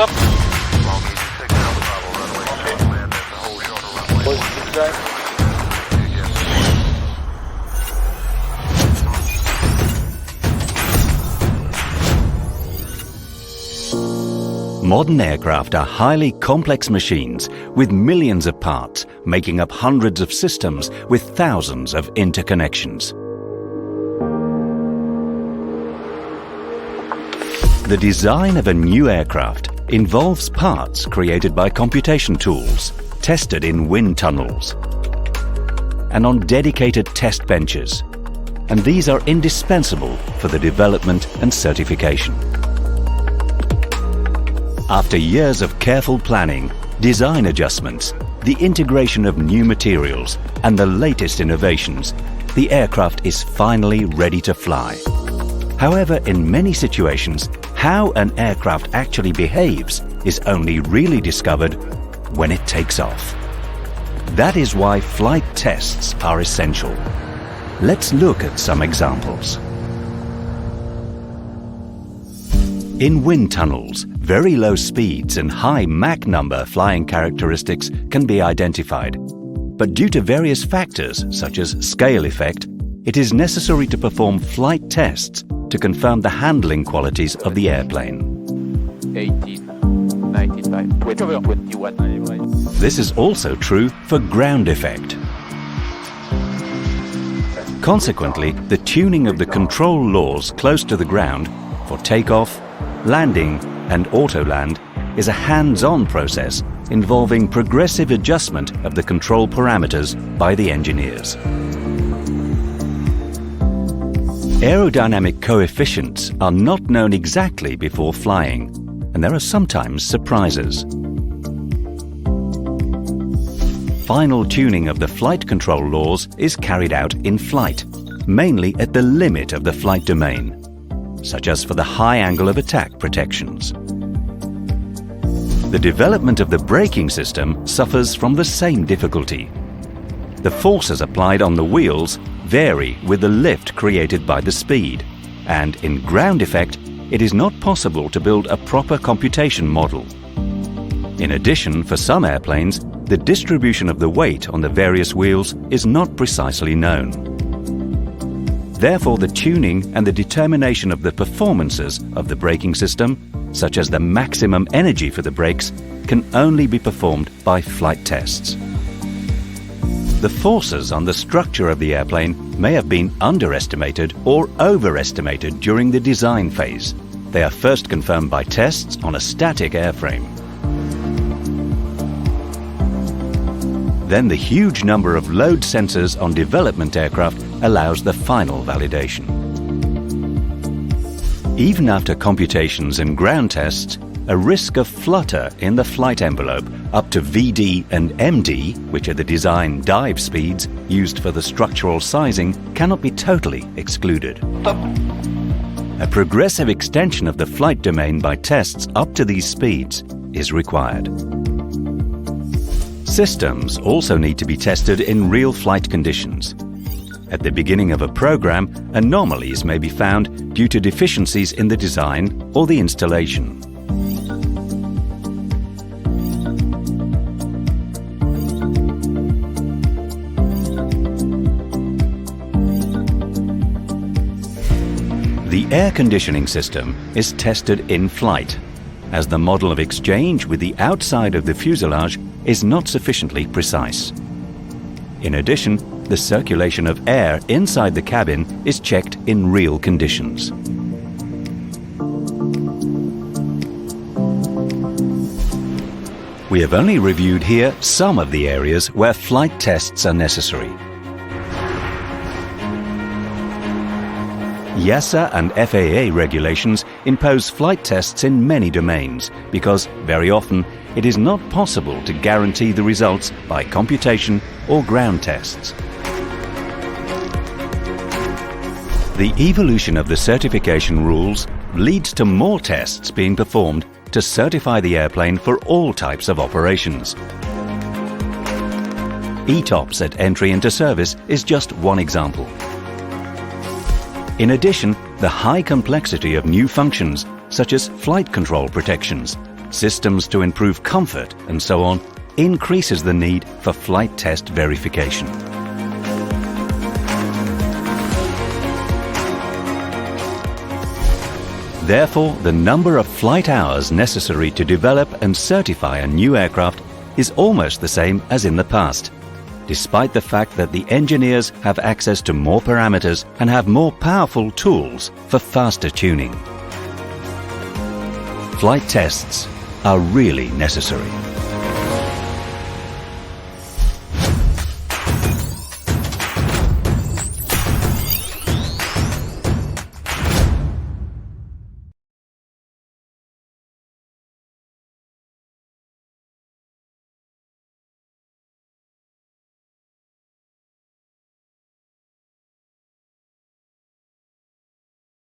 Stop. Modern aircraft are highly complex machines with millions of parts, making up hundreds of systems with thousands of interconnections. The design of a new aircraft involves parts created by computation tools, tested in wind tunnels, and on dedicated test benches. And these are indispensable for the development and certification. After years of careful planning, design adjustments, the integration of new materials, and the latest innovations, the aircraft is finally ready to fly. However, in many situations, how an aircraft actually behaves is only really discovered when it takes off. That is why flight tests are essential. Let's look at some examples. In wind tunnels, very low speeds and high Mach number flying characteristics can be identified. But due to various factors, such as scale effect, it is necessary to perform flight tests to confirm the handling qualities of the airplane. 18, 95, 21. This is also true for ground effect. Consequently, the tuning of the control laws close to the ground for takeoff, landing and auto-land is a hands-on process involving progressive adjustment of the control parameters by the engineers. Aerodynamic coefficients are not known exactly before flying, and there are sometimes surprises. Final tuning of the flight control laws is carried out in flight, mainly at the limit of the flight domain, such as for the high angle of attack protections. The development of the braking system suffers from the same difficulty. The forces applied on the wheels vary with the lift created by the speed, and in ground effect, it is not possible to build a proper computation model. In addition, for some airplanes, the distribution of the weight on the various wheels is not precisely known. Therefore, the tuning and the determination of the performances of the braking system, such as the maximum energy for the brakes, can only be performed by flight tests. The forces on the structure of the airplane may have been underestimated or overestimated during the design phase. They are first confirmed by tests on a static airframe. Then the huge number of load sensors on development aircraft allows the final validation. Even after computations and ground tests, a risk of flutter in the flight envelope up to VD and MD, which are the design dive speeds used for the structural sizing, cannot be totally excluded. Stop. A progressive extension of the flight domain by tests up to these speeds is required. Systems also need to be tested in real flight conditions. At the beginning of a program, anomalies may be found due to deficiencies in the design or the installation. The air conditioning system is tested in flight, as the model of exchange with the outside of the fuselage is not sufficiently precise. In addition, the circulation of air inside the cabin is checked in real conditions. We have only reviewed here some of the areas where flight tests are necessary. EASA and FAA regulations impose flight tests in many domains because, very often, it is not possible to guarantee the results by computation or ground tests. The evolution of the certification rules leads to more tests being performed to certify the airplane for all types of operations. ETOPS at entry into service is just one example. In addition, the high complexity of new functions, such as flight control protections, systems to improve comfort, and so on, increases the need for flight test verification. Therefore, the number of flight hours necessary to develop and certify a new aircraft is almost the same as in the past, despite the fact that the engineers have access to more parameters and have more powerful tools for faster tuning. Flight tests are really necessary.